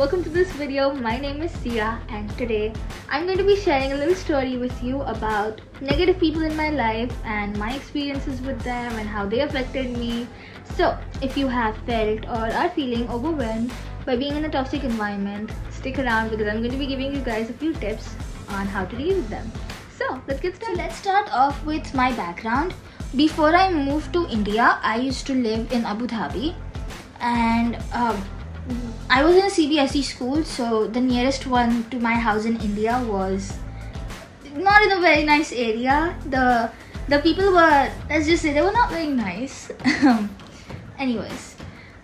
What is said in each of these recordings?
welcome to this video. My name is Siah and today I'm going to be sharing a little story with you about negative people in my life and my experiences with them and how they affected me. So if you have felt or are feeling overwhelmed by being in a toxic environment, stick around because I'm going to be giving you guys a few tips on how to deal with them. So let's get started. So let's start off with my background. Before I moved to India, I used to live in Abu Dhabi, and I was in a CBSE school, so the nearest one to my house in India was not in a very nice area. The people were, let's just say, they were not very nice. Anyways,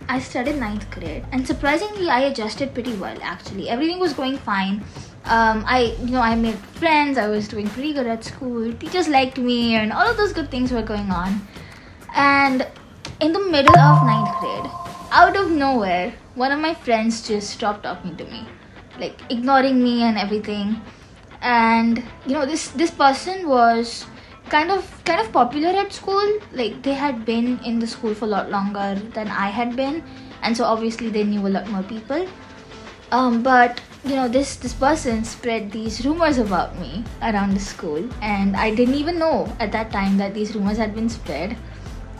I started 9th grade, and surprisingly I adjusted pretty well. Actually, everything was going fine. I made friends, I was doing pretty good at school, teachers liked me, and all of those good things were going on. And in the middle of 9th grade, out of nowhere, one of my friends just stopped talking to me, like ignoring me and everything. And this person was kind of popular at school. Like, they had been in the school for a lot longer than I had been, and so obviously they knew a lot more people. But this person spread these rumors about me around the school, and I didn't even know at that time that these rumors had been spread.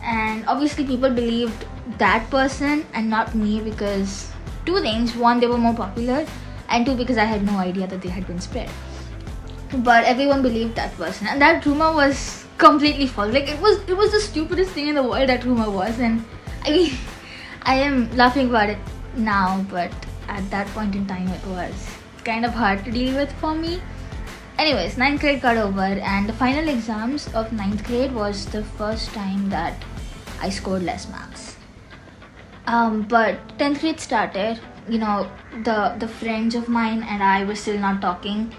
And obviously people believed that person and not me because two things: one, they were more popular, and two, because I had no idea that they had been spread. But everyone believed that person, and that rumor was completely false. Like, it was the stupidest thing in the world, that rumor was. And I mean, I am laughing about it now, but at that point in time it was kind of hard to deal with for me. Anyways, 9th grade got over, and the final exams of 9th grade was the first time that I scored less marks. But 10th grade started. The friends of mine and I were still not talking.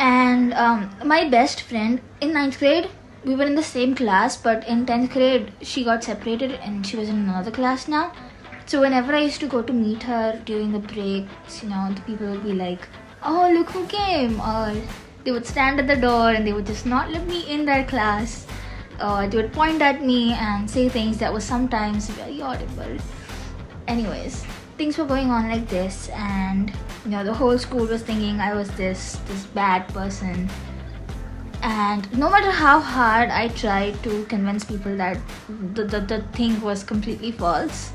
And my best friend in 9th grade, we were in the same class, but in 10th grade she got separated and she was in another class now. So whenever I used to go to meet her during the breaks, the people would be like, "Oh, look who came," or they would stand at the door and they would just not let me in their class, or they would point at me and say things that were sometimes very audible. Anyways, things were going on like this, and the whole school was thinking I was this bad person. And no matter how hard I tried to convince people that the thing was completely false,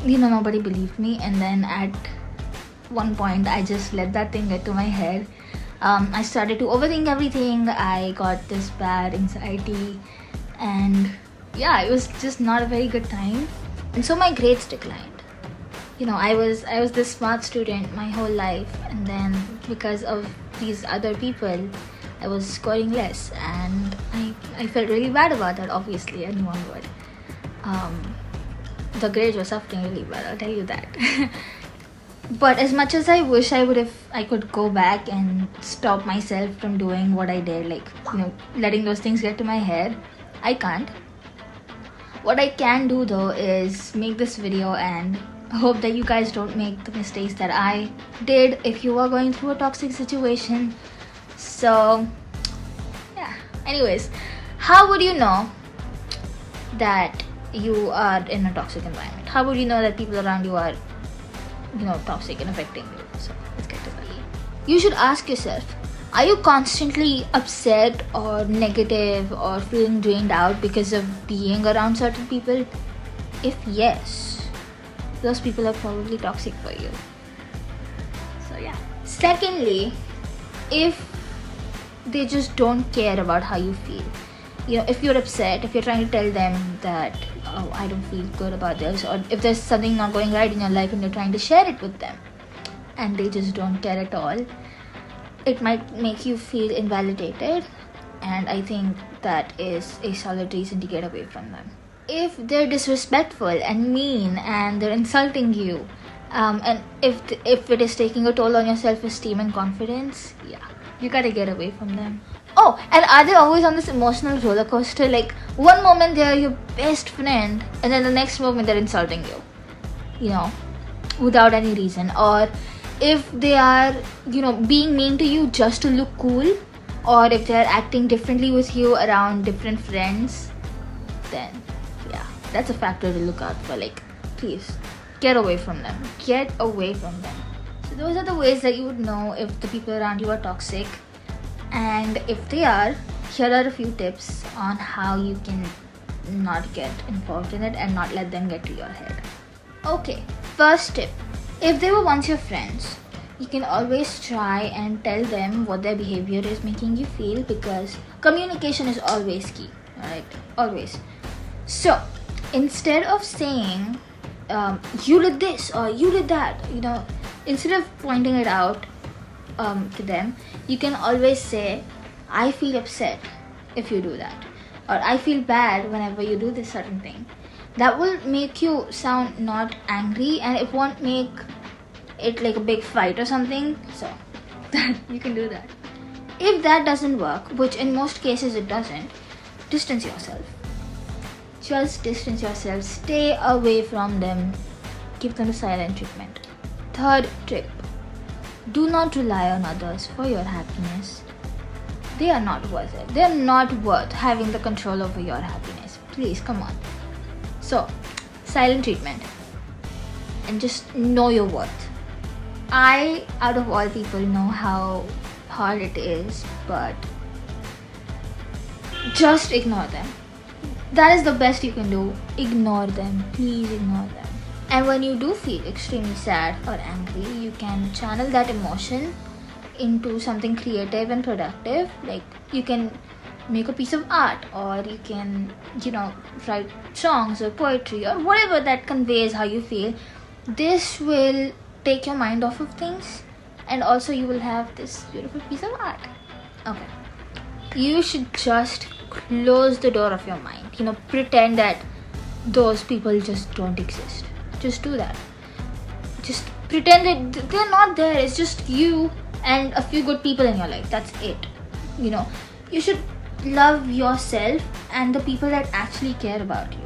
nobody believed me. And then at one point I just let that thing get to my head. I started to overthink everything. I got this bad anxiety, and yeah, it was just not a very good time. And so my grades declined. I was this smart student my whole life, and then because of these other people I was scoring less, and I felt really bad about that. Obviously anyone would. The grades were suffering really bad, I'll tell you that. But as much as I wish I could go back and stop myself from doing what I did, like letting those things get to my head, I can't. What I can do though is make this video and hope that you guys don't make the mistakes that I did if you are going through a toxic situation. So yeah, anyways, how would you know that you are in a toxic environment? How would you know that people around you are toxic and affecting you? So let's get to that. You should ask yourself, are you constantly upset or negative or feeling drained out because of being around certain people? If yes, those people are probably toxic for you. So yeah. Secondly, if they just don't care about how you feel, if you're upset, if you're trying to tell them that, "Oh, I don't feel good about this," or if there's something not going right in your life and you're trying to share it with them and they just don't care at all, it might make you feel invalidated, and I think that is a solid reason to get away from them. If they're disrespectful and mean and they're insulting you, and if it is taking a toll on your self-esteem and confidence, yeah, you gotta get away from them. Oh, and are they always on this emotional roller coaster? Like, one moment they're your best friend, and then the next moment they're insulting you, without any reason. Or if they are, being mean to you just to look cool, or if they're acting differently with you around different friends, then yeah, that's a factor to look out for. Like, please get away from them. Get away from them. So those are the ways that you would know if the people around you are toxic, and if they are, here are a few tips on how you can not get involved in it and not let them get to your head. Okay, first tip. If they were once your friends, you can always try and tell them what their behavior is making you feel, because communication is always key. Alright, always. So instead of saying you did this or you did that, instead of pointing it out to them, you can always say, I feel upset if you do that, or I feel bad whenever you do this certain thing. That will make you sound not angry, and it won't make it like a big fight or something. So that you can do that. If that doesn't work, which in most cases it doesn't, distance yourself. Just distance yourself. Stay away from them. Give them a silent treatment. Third tip. Do not rely on others for your happiness. They are not worth it. They are not worth having the control over your happiness. Please, come on. So, silent treatment. And just know your worth. I, out of all people, know how hard it is, but just ignore them. That is the best you can do. Ignore them. Please ignore them. And when you do feel extremely sad or angry, you can channel that emotion into something creative and productive. Like, you can make a piece of art, or you can, write songs or poetry or whatever that conveys how you feel. This will take your mind off of things, and also you will have this beautiful piece of art. Okay. You should just close the door of your mind. Pretend that those people just don't exist. Just do that. Just pretend that they're not there. It's just you and a few good people in your life. That's it. You should love yourself and the people that actually care about you.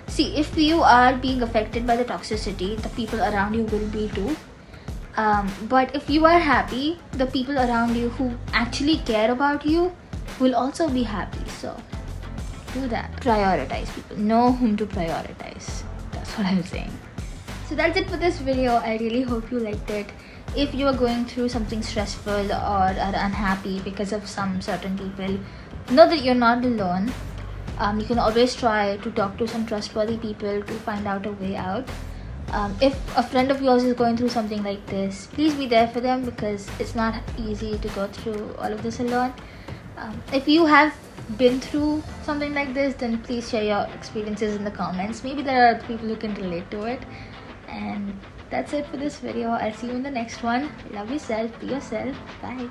See, if you are being affected by the toxicity, the people around you will be too. But if you are happy, the people around you who actually care about you will also be happy. So do that. Prioritize people. Know whom to prioritize. That's what I'm saying. So that's it for this video. I really hope you liked it. If you are going through something stressful or are unhappy because of some certain people, know that you're not alone. You can always try to talk to some trustworthy people to find out a way out. If a friend of yours is going through something like this, please be there for them, because it's not easy to go through all of this alone. If you have been through something like this, then please share your experiences in the comments. Maybe there are other people who can relate to it. And that's it for this video. I'll see you in the next one. Love yourself. Be yourself. Bye.